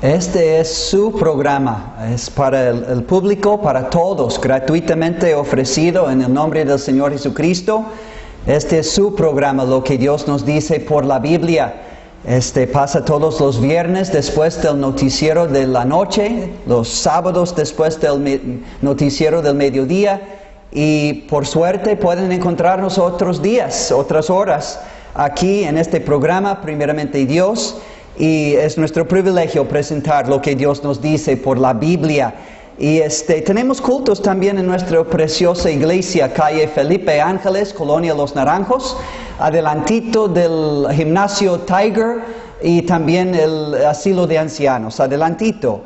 Este es su programa, es para el público, para todos, gratuitamente ofrecido en el nombre del Señor Jesucristo. Este es su programa, lo que Dios nos dice por la Biblia. Pasa todos los viernes después del noticiero de la noche, los sábados después del noticiero del mediodía, y por suerte pueden encontrarnos otros días, otras horas aquí en este programa, primeramente Dios. Y es nuestro privilegio presentar lo que Dios nos dice por la Biblia. Y tenemos cultos también en nuestra preciosa iglesia, calle Felipe Ángeles, Colonia Los Naranjos, adelantito del gimnasio Tiger y también el asilo de ancianos, adelantito.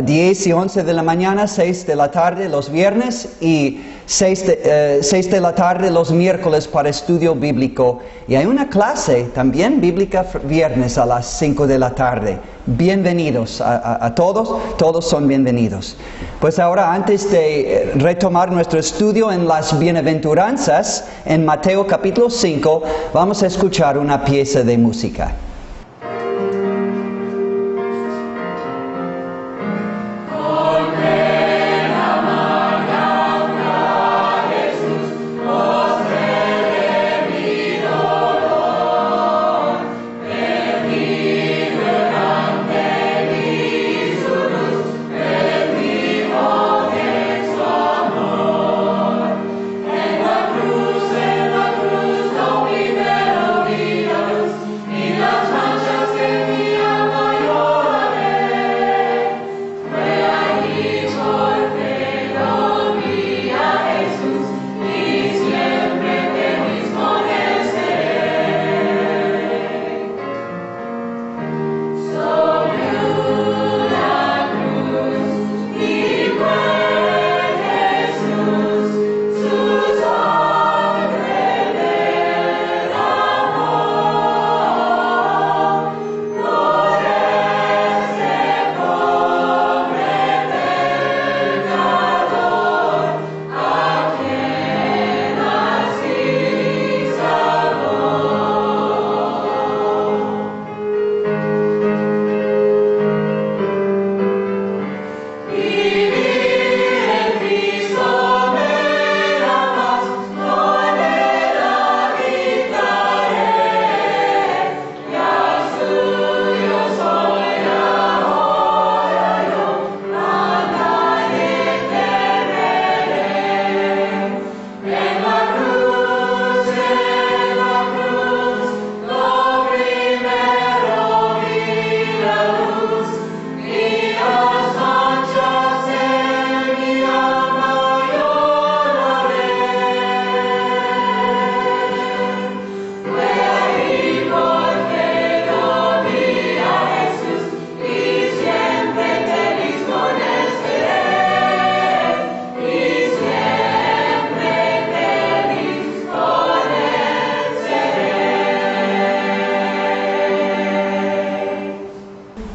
10 y 11 de la mañana, 6 de la tarde los viernes y 6 de la tarde los miércoles para estudio bíblico. Y hay una clase también bíblica viernes a las 5 de la tarde. Bienvenidos a todos son bienvenidos. Pues ahora, antes de retomar nuestro estudio en las bienaventuranzas, en Mateo capítulo 5, vamos a escuchar una pieza de música.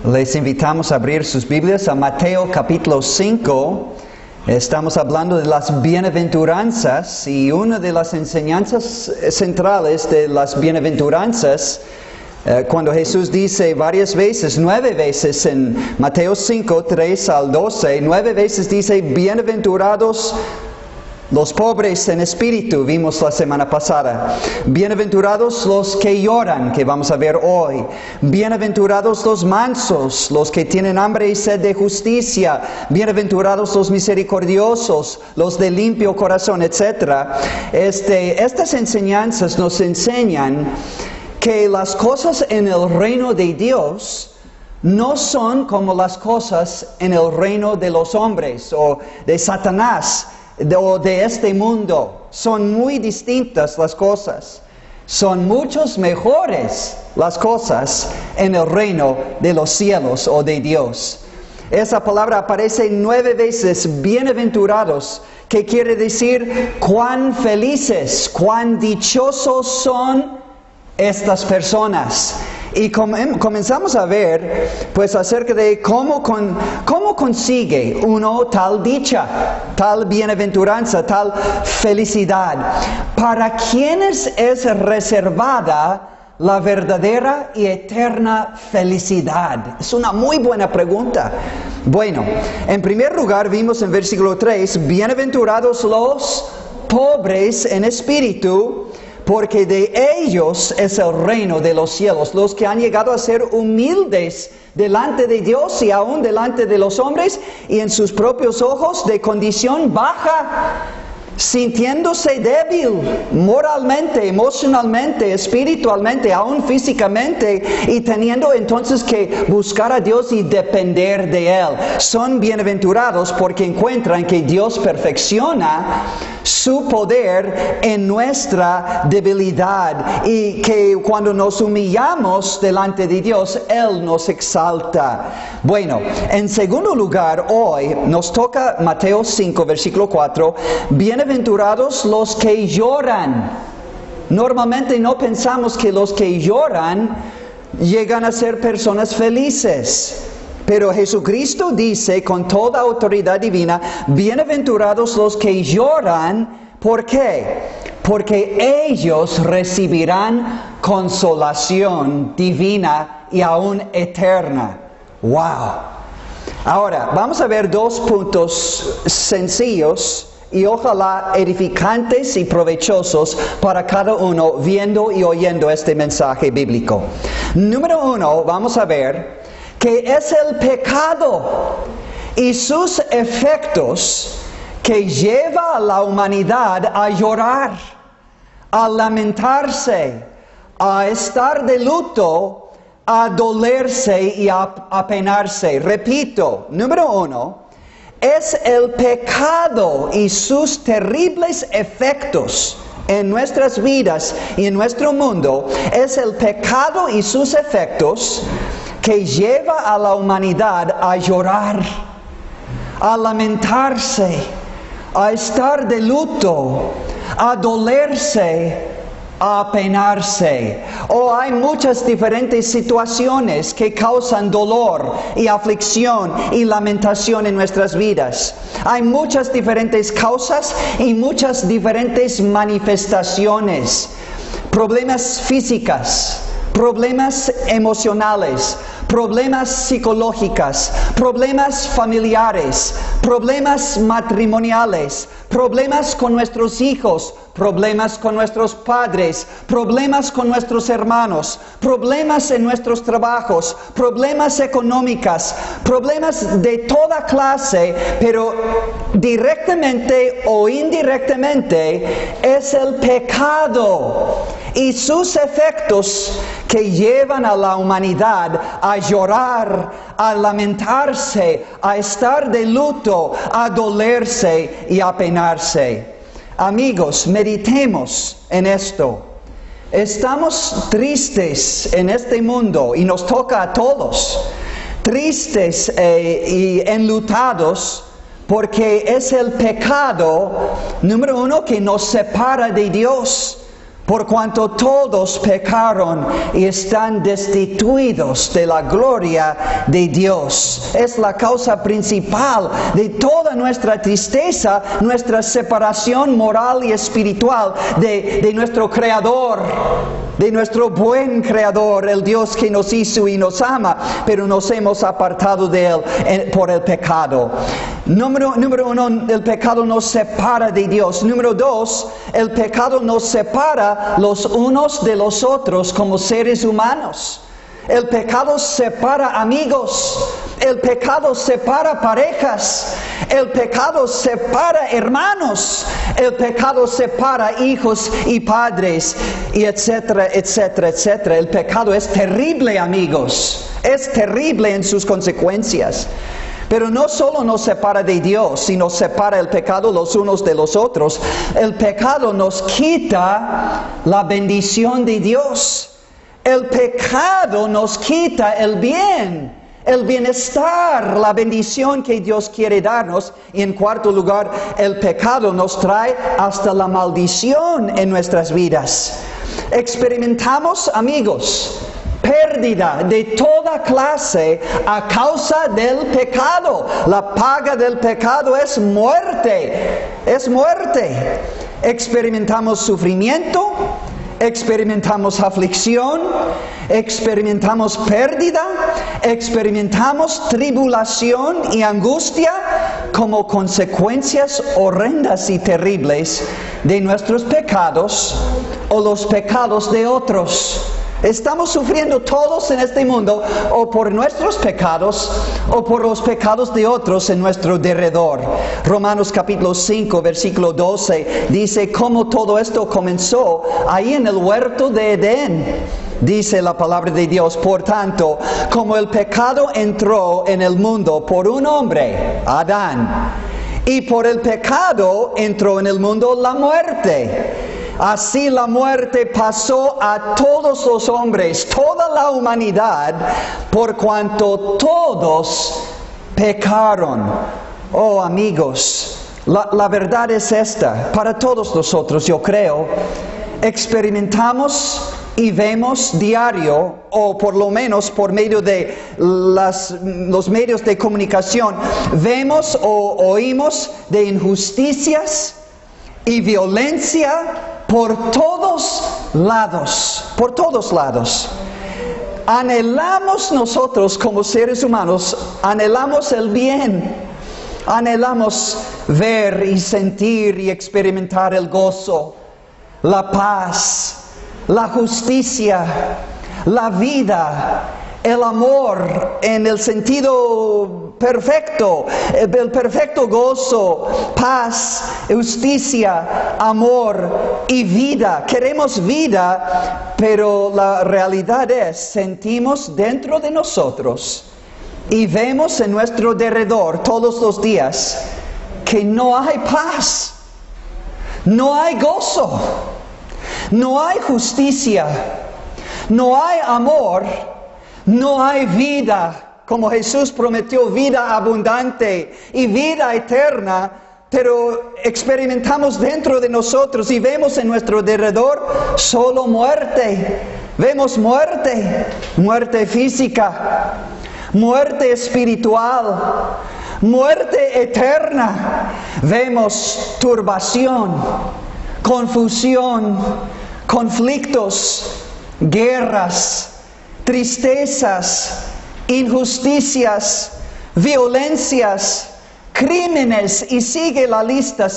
Les invitamos a abrir sus Biblias a Mateo capítulo 5. Estamos hablando de las bienaventuranzas y una de las enseñanzas centrales de las bienaventuranzas, cuando Jesús dice varias veces, 9 veces en Mateo 5, 3 al 12, 9 veces dice, bienaventurados los pobres en espíritu, vimos la semana pasada. Bienaventurados los que lloran, que vamos a ver hoy. Bienaventurados los mansos, los que tienen hambre y sed de justicia. Bienaventurados los misericordiosos, los de limpio corazón, etc. Estas enseñanzas nos enseñan que las cosas en el reino de Dios no son como las cosas en el reino de los hombres o de Satanás, o de este mundo. Son muy distintas las cosas. Son muchos mejores las cosas en el reino de los cielos o de Dios. Esa palabra aparece 9 veces, bienaventurados, que quiere decir cuán felices, cuán dichosos son estas personas. Y comenzamos a ver pues acerca de cómo consigue uno tal dicha, tal bienaventuranza, tal felicidad. ¿Para quiénes es reservada la verdadera y eterna felicidad? Es una muy buena pregunta. Bueno, en primer lugar vimos en versículo 3, bienaventurados los pobres en espíritu, porque de ellos es el reino de los cielos. Los que han llegado a ser humildes delante de Dios y aún delante de los hombres y en sus propios ojos de condición baja, sintiéndose débil moralmente, emocionalmente, espiritualmente, aún físicamente, y teniendo entonces que buscar a Dios y depender de Él. Son bienaventurados porque encuentran que Dios perfecciona su poder en nuestra debilidad y que cuando nos humillamos delante de Dios, Él nos exalta. Bueno, en segundo lugar, hoy nos toca Mateo 5, versículo 4, bienaventurados los que lloran. Normalmente no pensamos que los que lloran llegan a ser personas felices. Pero Jesucristo dice con toda autoridad divina, bienaventurados los que lloran. ¿Por qué? Porque ellos recibirán consolación divina y aún eterna. ¡Wow! Ahora, vamos a ver dos puntos sencillos y ojalá edificantes y provechosos para cada uno viendo y oyendo este mensaje bíblico. Número 1, vamos a ver que es el pecado y sus efectos que lleva a la humanidad a llorar, a lamentarse, a estar de luto, a dolerse y a apenarse. Repito, número 1, es el pecado y sus terribles efectos en nuestras vidas y en nuestro mundo. Es el pecado y sus efectos que lleva a la humanidad a llorar, a lamentarse, a estar de luto, a dolerse, a apenarse. Hay muchas diferentes situaciones que causan dolor y aflicción y lamentación en nuestras vidas. Hay muchas diferentes causas y muchas diferentes manifestaciones. Problemas físicas, problemas emocionales, problemas psicológicos, problemas familiares, problemas matrimoniales, problemas con nuestros hijos, problemas con nuestros padres, problemas con nuestros hermanos, problemas en nuestros trabajos, problemas económicos, problemas de toda clase, pero directamente o indirectamente es el pecado y sus efectos que llevan a la humanidad a llorar, a lamentarse, a estar de luto, a dolerse y a penarse. Amigos, meditemos en esto. Estamos tristes en este mundo y nos toca a todos, tristes y enlutados porque es el pecado, número 1, que nos separa de Dios. Por cuanto todos pecaron y están destituidos de la gloria de Dios. Es la causa principal de toda nuestra tristeza, nuestra separación moral y espiritual de nuestro Creador, de nuestro buen Creador, el Dios que nos hizo y nos ama, pero nos hemos apartado de Él por el pecado. Número 1, el pecado nos separa de Dios. Número 2, el pecado nos separa los unos de los otros como seres humanos. El pecado separa amigos, el pecado separa parejas, el pecado separa hermanos, el pecado separa hijos y padres, y etcétera, etcétera, etcétera. El pecado es terrible, amigos, es terrible en sus consecuencias. Pero no solo nos separa de Dios, sino separa el pecado los unos de los otros. El pecado nos quita la bendición de Dios. El pecado nos quita el bien, el bienestar, la bendición que Dios quiere darnos. Y en cuarto lugar, el pecado nos trae hasta la maldición en nuestras vidas. Experimentamos, amigos, pérdida de toda clase a causa del pecado. La paga del pecado es muerte. Es muerte. Experimentamos sufrimiento, experimentamos aflicción, experimentamos pérdida, experimentamos tribulación y angustia como consecuencias horrendas y terribles de nuestros pecados o los pecados de otros. Estamos sufriendo todos en este mundo o por nuestros pecados o por los pecados de otros en nuestro derredor. Romanos capítulo 5 versículo 12 dice cómo todo esto comenzó ahí en el huerto de Edén. Dice la palabra de Dios, por tanto, como el pecado entró en el mundo por un hombre, Adán, y por el pecado entró en el mundo la muerte. Así la muerte pasó a todos los hombres, toda la humanidad, por cuanto todos pecaron. Oh amigos, la verdad es esta, para todos nosotros yo creo, experimentamos y vemos diario, o por lo menos por medio de los medios de comunicación, vemos o oímos de injusticias y violencia por todos lados, por todos lados. Anhelamos nosotros como seres humanos, anhelamos el bien, anhelamos ver y sentir y experimentar el gozo, la paz, la justicia, la vida, el amor en el sentido perfecto, el perfecto gozo, paz, justicia, amor y vida. Queremos vida, pero la realidad es, sentimos dentro de nosotros y vemos en nuestro derredor todos los días que no hay paz, no hay gozo, no hay justicia, no hay amor, no hay vida, como Jesús prometió, vida abundante y vida eterna, pero experimentamos dentro de nosotros y vemos en nuestro derredor solo muerte. Vemos muerte, muerte física, muerte espiritual, muerte eterna. Vemos turbación, confusión, conflictos, guerras, tristezas, injusticias, violencias, crímenes, y sigue la lista,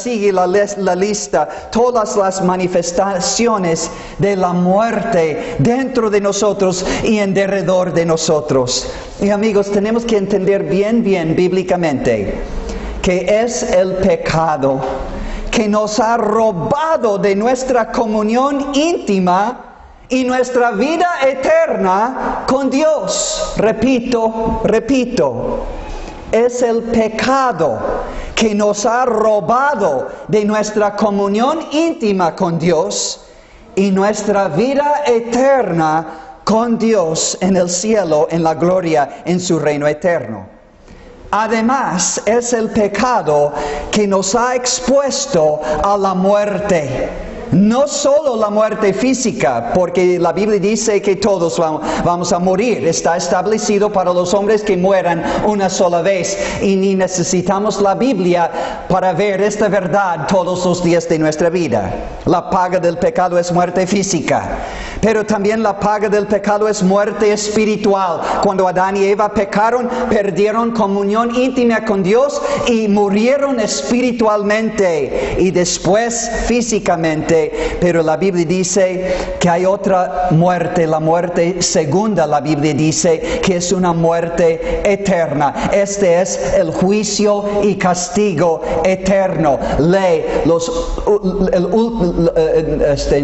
todas las manifestaciones de la muerte dentro de nosotros y en derredor de nosotros. Y amigos, tenemos que entender bien bíblicamente que es el pecado que nos ha robado de nuestra comunión íntima y nuestra vida eterna con Dios. Repito, es el pecado que nos ha robado de nuestra comunión íntima con Dios y nuestra vida eterna con Dios en el cielo, en la gloria, en su reino eterno. Además, es el pecado que nos ha expuesto a la muerte. No solo la muerte física, porque la Biblia dice que todos vamos a morir. Está establecido para los hombres que mueran una sola vez. Y ni necesitamos la Biblia para ver esta verdad todos los días de nuestra vida. La paga del pecado es muerte física. Pero también la paga del pecado es muerte espiritual. Cuando Adán y Eva pecaron, perdieron comunión íntima con Dios y murieron espiritualmente y después físicamente. Pero la Biblia dice que hay otra muerte, la muerte segunda. La Biblia dice que es una muerte eterna. Este es el juicio y castigo eterno. Lee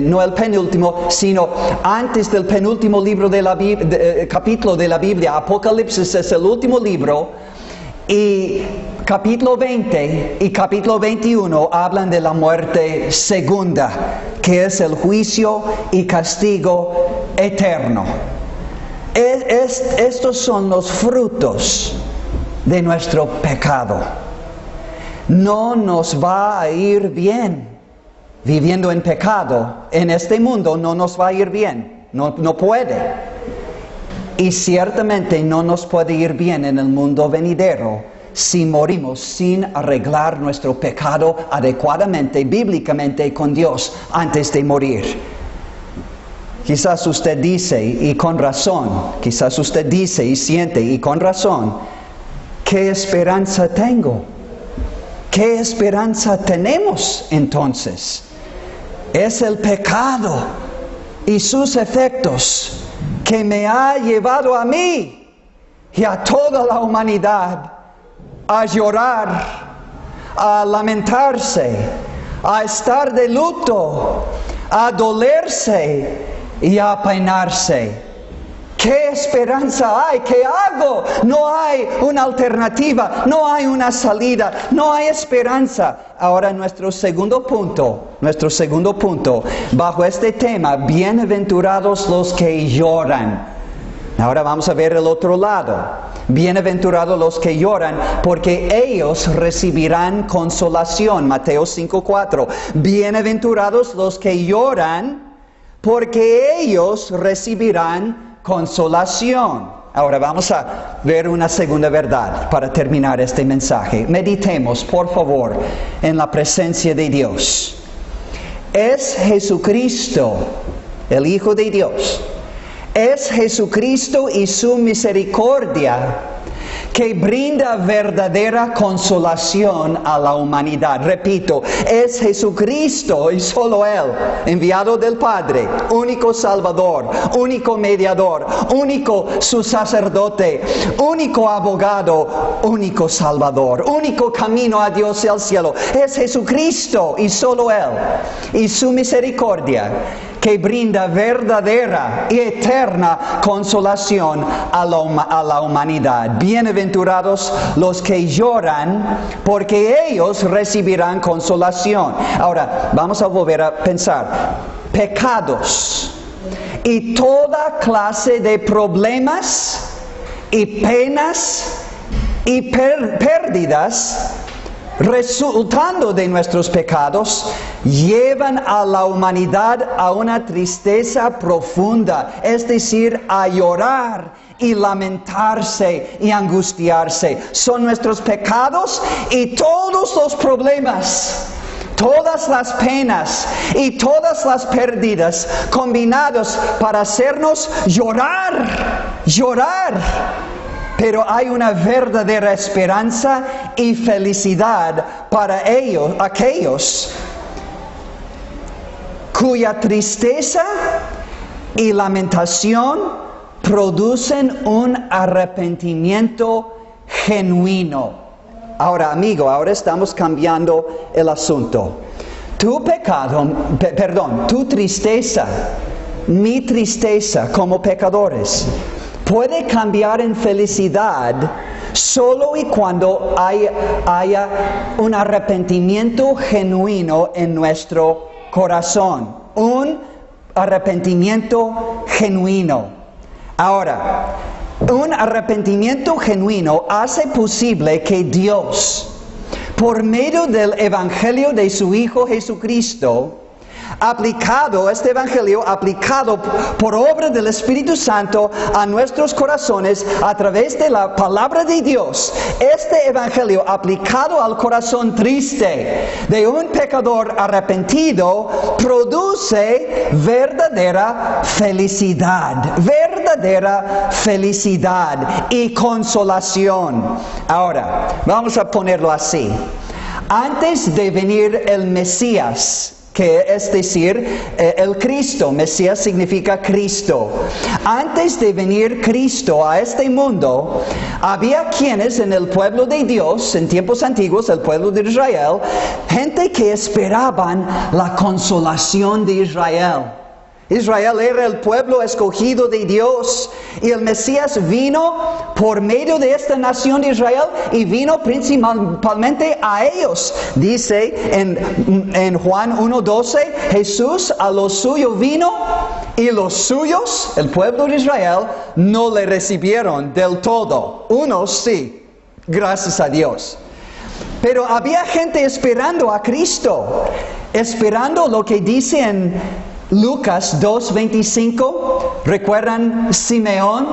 no el penúltimo, sino antes del penúltimo libro de la Biblia, capítulo de la Biblia. Apocalipsis es el último libro, y capítulo 20 y capítulo 21 hablan de la muerte segunda, que es el juicio y castigo eterno. Estos son los frutos de nuestro pecado. No nos va a ir bien viviendo en pecado. En este mundo no nos va a ir bien, no puede. Y ciertamente no nos puede ir bien en el mundo venidero si morimos sin arreglar nuestro pecado adecuadamente, bíblicamente con Dios antes de morir. Quizás usted dice, y con razón, quizás usted dice y siente, y con razón, ¿qué esperanza tengo? ¿Qué esperanza tenemos entonces? Es el pecado y sus efectos que me ha llevado a mí y a toda la humanidad a llorar, a lamentarse, a estar de luto, a dolerse y a peinarse. ¿Qué esperanza hay? ¿Qué hago? No hay una alternativa, no hay una salida, no hay esperanza. Ahora nuestro segundo punto, bajo este tema, bienaventurados los que lloran. Ahora vamos a ver el otro lado. Bienaventurados los que lloran, porque ellos recibirán consolación. Mateo 5:4. Bienaventurados los que lloran, porque ellos recibirán consolación. Ahora vamos a ver una segunda verdad para terminar este mensaje. Meditemos, por favor, en la presencia de Dios. Es Jesucristo, el Hijo de Dios. Es Jesucristo y su misericordia que brinda verdadera consolación a la humanidad. Repito, es Jesucristo y solo Él, enviado del Padre, único Salvador, único mediador, único su sacerdote, único abogado, único Salvador, único camino a Dios y al cielo. Es Jesucristo y solo Él y su misericordia que brinda verdadera y eterna consolación a la humanidad. Bienaventurados los que lloran, porque ellos recibirán consolación. Ahora, vamos a volver a pensar. Pecados y toda clase de problemas y penas y pérdidas resultando de nuestros pecados, llevan a la humanidad a una tristeza profunda, es decir, a llorar y lamentarse y angustiarse. Son nuestros pecados y todos los problemas, todas las penas y todas las pérdidas combinados para hacernos llorar. Pero hay una verdadera esperanza y felicidad para ellos, aquellos cuya tristeza y lamentación producen un arrepentimiento genuino. Ahora, amigo, ahora estamos cambiando el asunto. Tu tristeza, mi tristeza como pecadores, puede cambiar en felicidad solo y cuando haya un arrepentimiento genuino en nuestro corazón. Un arrepentimiento genuino. Ahora, un arrepentimiento genuino hace posible que Dios, por medio del Evangelio de su Hijo Jesucristo, este Evangelio aplicado por obra del Espíritu Santo a nuestros corazones a través de la palabra de Dios, este Evangelio aplicado al corazón triste de un pecador arrepentido produce verdadera felicidad y consolación. Ahora, vamos a ponerlo así. Antes de venir el Mesías, que es decir, el Cristo, Mesías significa Cristo. Antes de venir Cristo a este mundo, había quienes en el pueblo de Dios, en tiempos antiguos, el pueblo de Israel, gente que esperaban la consolación de Israel. Israel era el pueblo escogido de Dios y el Mesías vino por medio de esta nación de Israel y vino principalmente a ellos. Dice en Juan 1:12, Jesús a los suyos vino y los suyos, el pueblo de Israel, no le recibieron del todo. Unos sí, gracias a Dios. Pero había gente esperando a Cristo, esperando lo que dice en Lucas 2:25, ¿recuerdan Simeón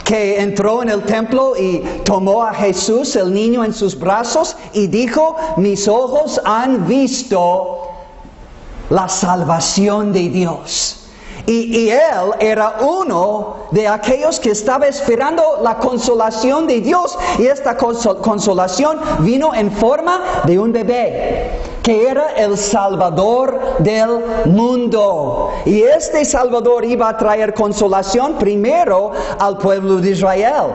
que entró en el templo y tomó a Jesús, el niño, en sus brazos y dijo: mis ojos han visto la salvación de Dios? Y él era uno de aquellos que estaba esperando la consolación de Dios. Y esta consolación vino en forma de un bebé, que era el Salvador del mundo. Y este Salvador iba a traer consolación primero al pueblo de Israel.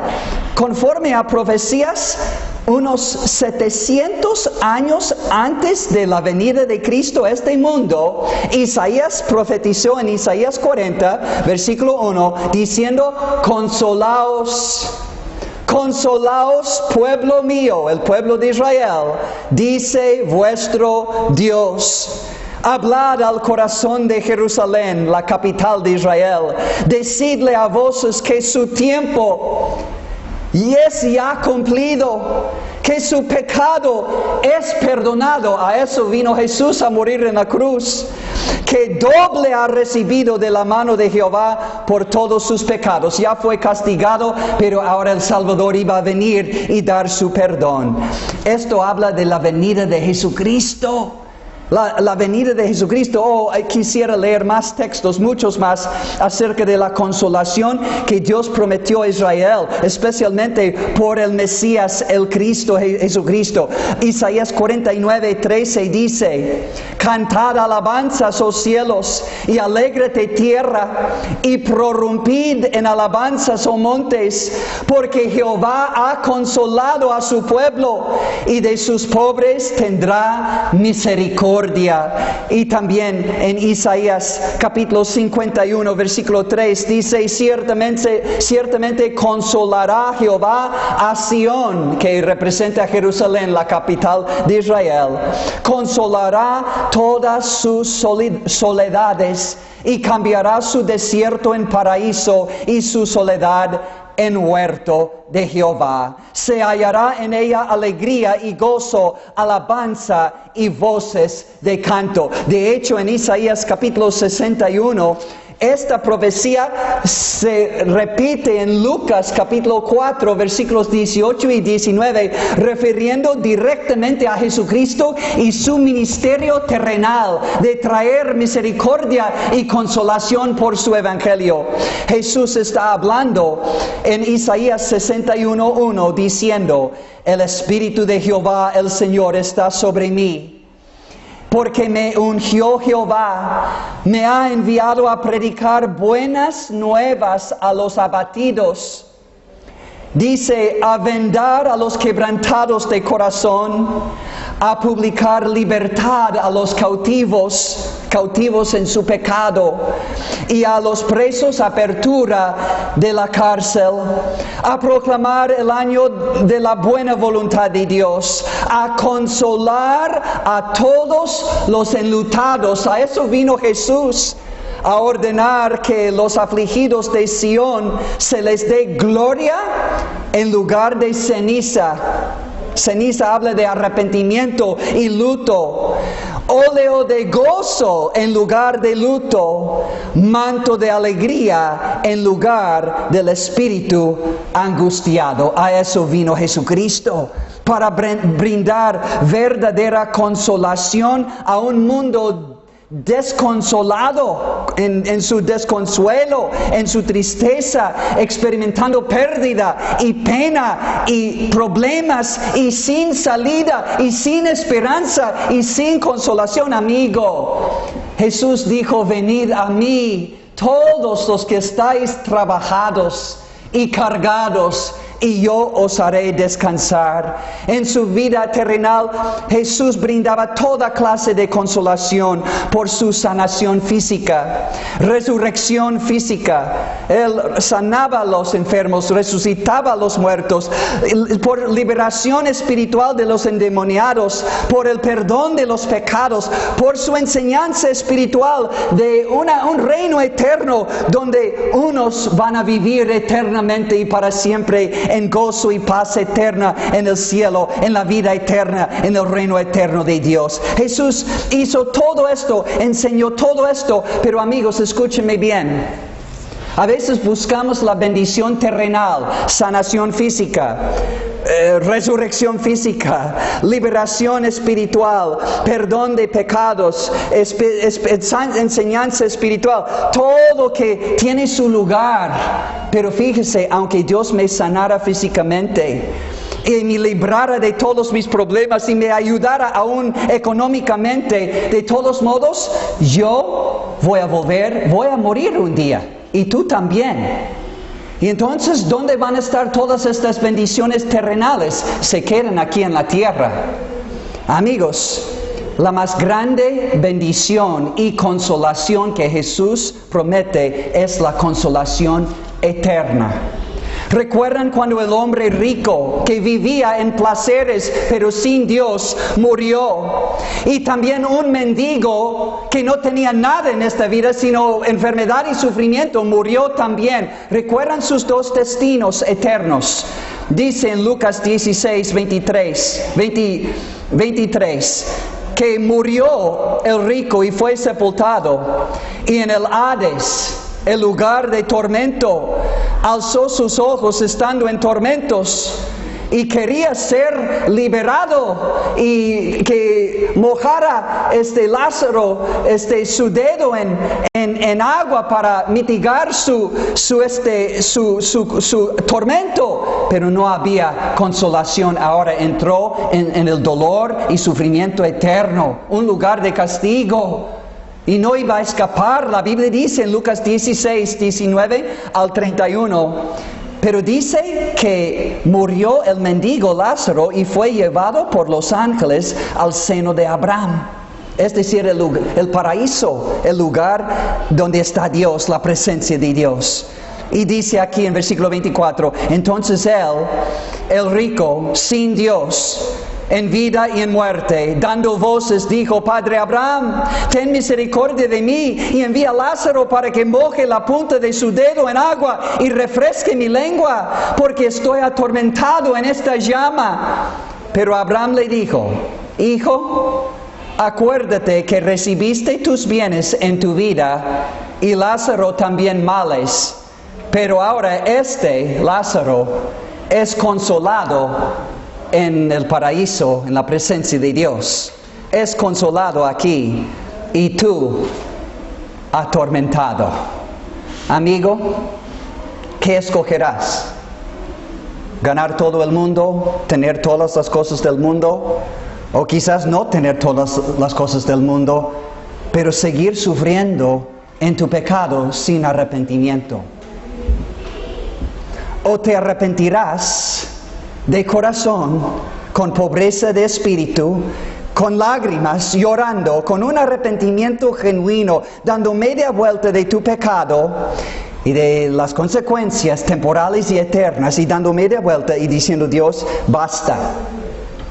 Conforme a profecías, unos 700 años antes de la venida de Cristo a este mundo, Isaías profetizó en Isaías 40, versículo 1, diciendo: consolaos, consolaos, pueblo mío, el pueblo de Israel, dice vuestro Dios. Hablad al corazón de Jerusalén, la capital de Israel. Decidle a voces que su tiempo es ya cumplido, que su pecado es perdonado. A eso vino Jesús a morir en la cruz. Que doble ha recibido de la mano de Jehová por todos sus pecados. Ya fue castigado, pero ahora el Salvador iba a venir y dar su perdón. Esto habla de la venida de Jesucristo. La venida de Jesucristo. Quisiera leer más textos, muchos más, acerca de la consolación que Dios prometió a Israel, especialmente por el Mesías, el Cristo, Jesucristo. Isaías 49:13 dice: cantad alabanzas, oh cielos, y alégrate tierra, y prorrumpid en alabanzas, oh montes, porque Jehová ha consolado a su pueblo, y de sus pobres tendrá misericordia. Y también en Isaías capítulo 51 versículo 3 dice: ciertamente consolará Jehová a Sión, que representa a Jerusalén, la capital de Israel. Consolará todas sus soledades, y cambiará su desierto en paraíso y su soledad en huerto de Jehová. Se hallará en ella alegría y gozo, alabanza y voces de canto. De hecho, en Isaías capítulo 61, esta profecía se repite en Lucas capítulo 4 versículos 18 y 19, refiriendo directamente a Jesucristo y su ministerio terrenal de traer misericordia y consolación por su evangelio. Jesús está hablando en Isaías 61:1 diciendo: el Espíritu de Jehová el Señor está sobre mí, porque me ungió Jehová, me ha enviado a predicar buenas nuevas a los abatidos. Dice: a vendar a los quebrantados de corazón, a publicar libertad a los cautivos en su pecado, y a los presos apertura de la cárcel, a proclamar el año de la buena voluntad de Dios, a consolar a todos los enlutados. A eso vino Jesús, a ordenar que los afligidos de Sión se les dé gloria en lugar de ceniza. Ceniza habla de arrepentimiento y luto. Óleo de gozo en lugar de luto. Manto de alegría en lugar del espíritu angustiado. A eso vino Jesucristo, para brindar verdadera consolación a un mundo desconsolado, en su desconsuelo, en su tristeza, experimentando pérdida y pena y problemas, y sin salida y sin esperanza y sin consolación. Amigo, Jesús dijo: venid a mí todos los que estáis trabajados y cargados, y yo os haré descansar. En su vida terrenal, Jesús brindaba toda clase de consolación por su sanación física, resurrección física. Él sanaba a los enfermos, resucitaba a los muertos, por liberación espiritual de los endemoniados, por el perdón de los pecados, por su enseñanza espiritual de un reino eterno donde unos van a vivir eternamente y para siempre en gozo y paz eterna en el cielo, en la vida eterna, en el reino eterno de Dios. Jesús hizo todo esto, enseñó todo esto, pero amigos, escúchenme bien. A veces buscamos la bendición terrenal, sanación física, resurrección física, liberación espiritual, perdón de pecados, enseñanza espiritual, todo que tiene su lugar. Pero fíjese, aunque Dios me sanara físicamente y me librara de todos mis problemas y me ayudara aún económicamente, de todos modos, yo voy a morir un día. Y tú también. Y entonces, ¿dónde van a estar todas estas bendiciones terrenales? Se quedan aquí en la tierra. Amigos, la más grande bendición y consolación que Jesús promete es la consolación eterna. ¿Recuerdan cuando el hombre rico que vivía en placeres pero sin Dios murió? Y también un mendigo que no tenía nada en esta vida sino enfermedad y sufrimiento murió también. ¿Recuerdan sus dos destinos eternos? Dice en Lucas 16, 23, que murió el rico y fue sepultado. Y en el Hades, el lugar de tormento, alzó sus ojos estando en tormentos y quería ser liberado y que mojara Lázaro su dedo en agua para mitigar su tormento, pero no había consolación. Ahora entró en el dolor y sufrimiento eterno, un lugar de castigo. Y no iba a escapar. La Biblia dice en Lucas 16, 19 al 31, pero dice que murió el mendigo Lázaro y fue llevado por los ángeles al seno de Abraham. Es decir, el paraíso, el lugar donde está Dios, la presencia de Dios. Y dice aquí en versículo 24, entonces él, el rico, sin Dios, en vida y en muerte, dando voces, dijo: Padre Abraham, ten misericordia de mí y envía a Lázaro para que moje la punta de su dedo en agua y refresque mi lengua, porque estoy atormentado en esta llama. Pero Abraham le dijo: Hijo, acuérdate que recibiste tus bienes en tu vida y Lázaro también males, pero ahora Lázaro, es consolado en el paraíso, en la presencia de Dios. Es consolado aquí y tú atormentado. Amigo, ¿qué escogerás? ¿Ganar todo el mundo? ¿Tener todas las cosas del mundo? O quizás no tener todas las cosas del mundo, pero seguir sufriendo en tu pecado sin arrepentimiento. ¿O te arrepentirás de corazón, con pobreza de espíritu, con lágrimas, llorando, con un arrepentimiento genuino, dando media vuelta de tu pecado y de las consecuencias temporales y eternas, y dando media vuelta y diciendo: Dios, basta,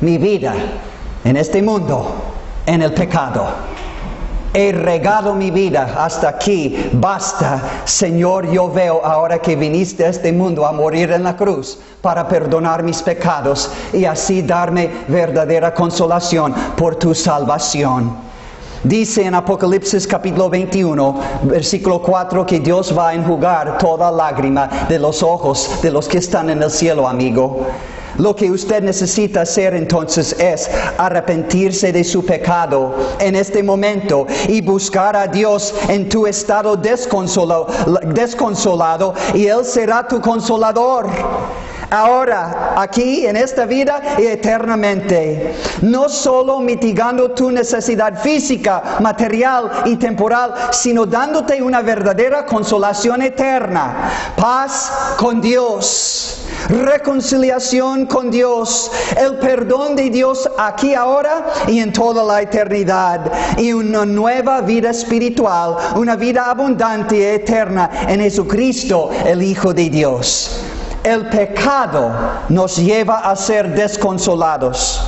mi vida en este mundo, en el pecado. He regado mi vida hasta aquí, basta, Señor, yo veo ahora que viniste a este mundo a morir en la cruz para perdonar mis pecados y así darme verdadera consolación por tu salvación. Dice en Apocalipsis capítulo 21, versículo 4, que Dios va a enjugar toda lágrima de los ojos de los que están en el cielo, amigo. Lo que usted necesita hacer entonces es arrepentirse de su pecado en este momento y buscar a Dios en tu estado desconsolado, y Él será tu consolador. Ahora, aquí, en esta vida y eternamente. No solo mitigando tu necesidad física, material y temporal, sino dándote una verdadera consolación eterna. Paz con Dios, reconciliación con Dios, el perdón de Dios aquí, ahora y en toda la eternidad, y una nueva vida espiritual, una vida abundante y eterna en Jesucristo, el Hijo de Dios. El pecado nos lleva a ser desconsolados,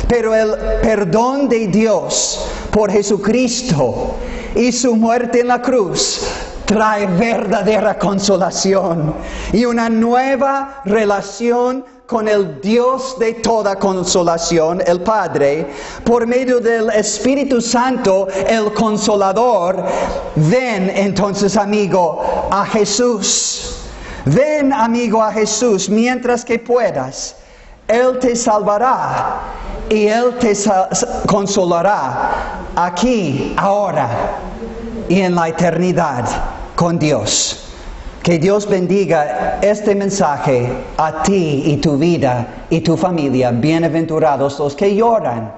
pero el perdón de Dios por Jesucristo y su muerte en la cruz trae verdadera consolación y una nueva relación con el Dios de toda consolación, el Padre, por medio del Espíritu Santo, el Consolador. Ven entonces, amigo, a Jesús. Ven, amigo, a Jesús mientras que puedas. Él te salvará y Él te consolará aquí, ahora y en la eternidad con Dios. Que Dios bendiga este mensaje a ti y tu vida y tu familia. Bienaventurados los que lloran,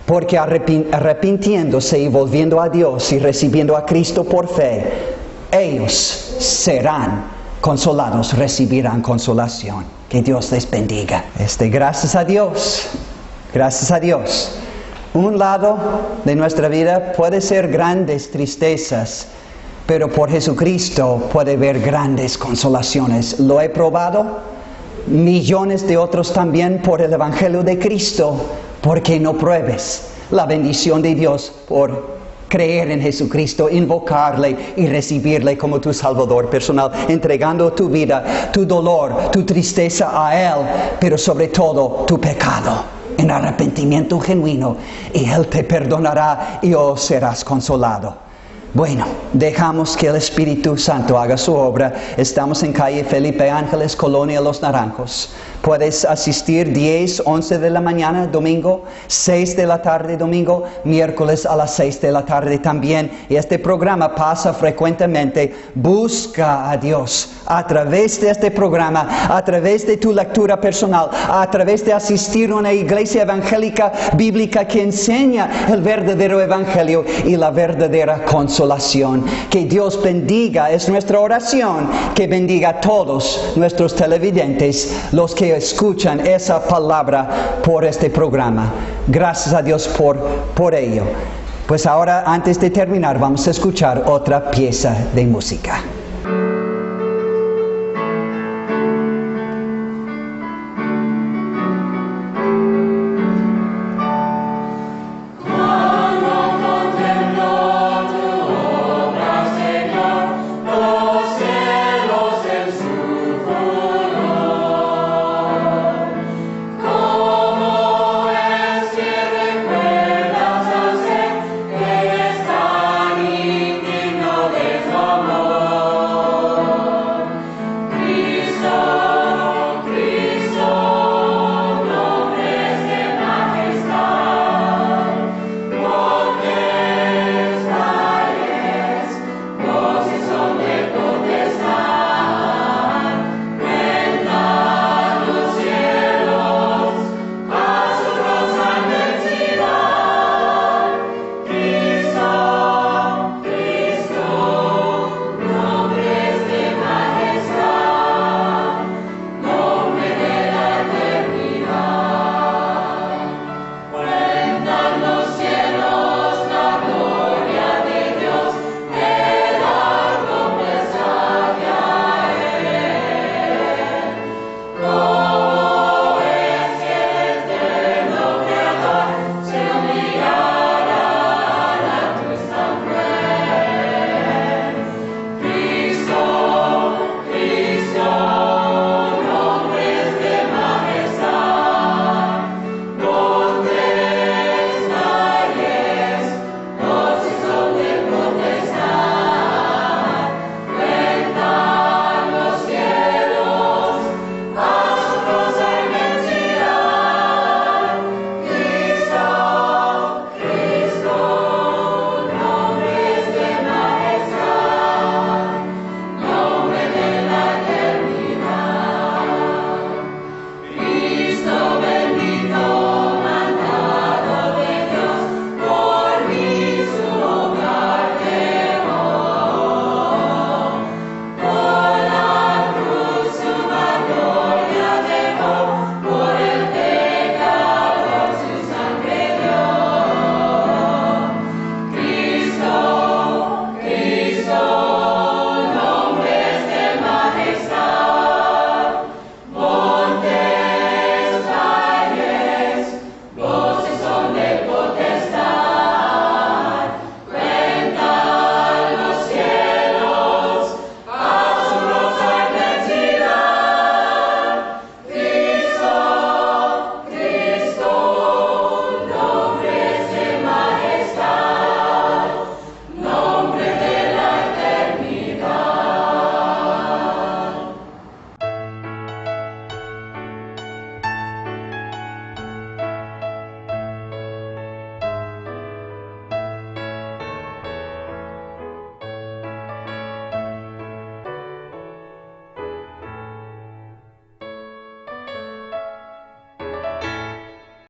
porque arrepintiéndose y volviendo a Dios y recibiendo a Cristo por fe, ellos serán consolados, recibirán consolación. Que Dios les bendiga. Gracias a Dios. Gracias a Dios. Un lado de nuestra vida puede ser grandes tristezas, pero por Jesucristo puede haber grandes consolaciones. Lo he probado, millones de otros también por el Evangelio de Cristo. ¿Por qué no pruebes la bendición de Dios por creer en Jesucristo, invocarle y recibirle como tu Salvador personal, entregando tu vida, tu dolor, tu tristeza a Él, pero sobre todo tu pecado en arrepentimiento genuino, y Él te perdonará y serás consolado? Bueno, dejamos que el Espíritu Santo haga su obra. Estamos en calle Felipe Ángeles, Colonia Los Naranjos. Puedes asistir 10, 11 de la mañana, domingo, 6 de la tarde, domingo, miércoles a las 6 de la tarde también. Y este programa pasa frecuentemente. Busca a Dios a través de este programa, a través de tu lectura personal, a través de asistir a una iglesia evangélica bíblica que enseña el verdadero evangelio y la verdadera consolación. Que Dios bendiga, es nuestra oración, que bendiga a todos nuestros televidentes, los que escuchan esa palabra por este programa. Gracias a Dios por ello. Pues ahora, antes de terminar, vamos a escuchar otra pieza de música.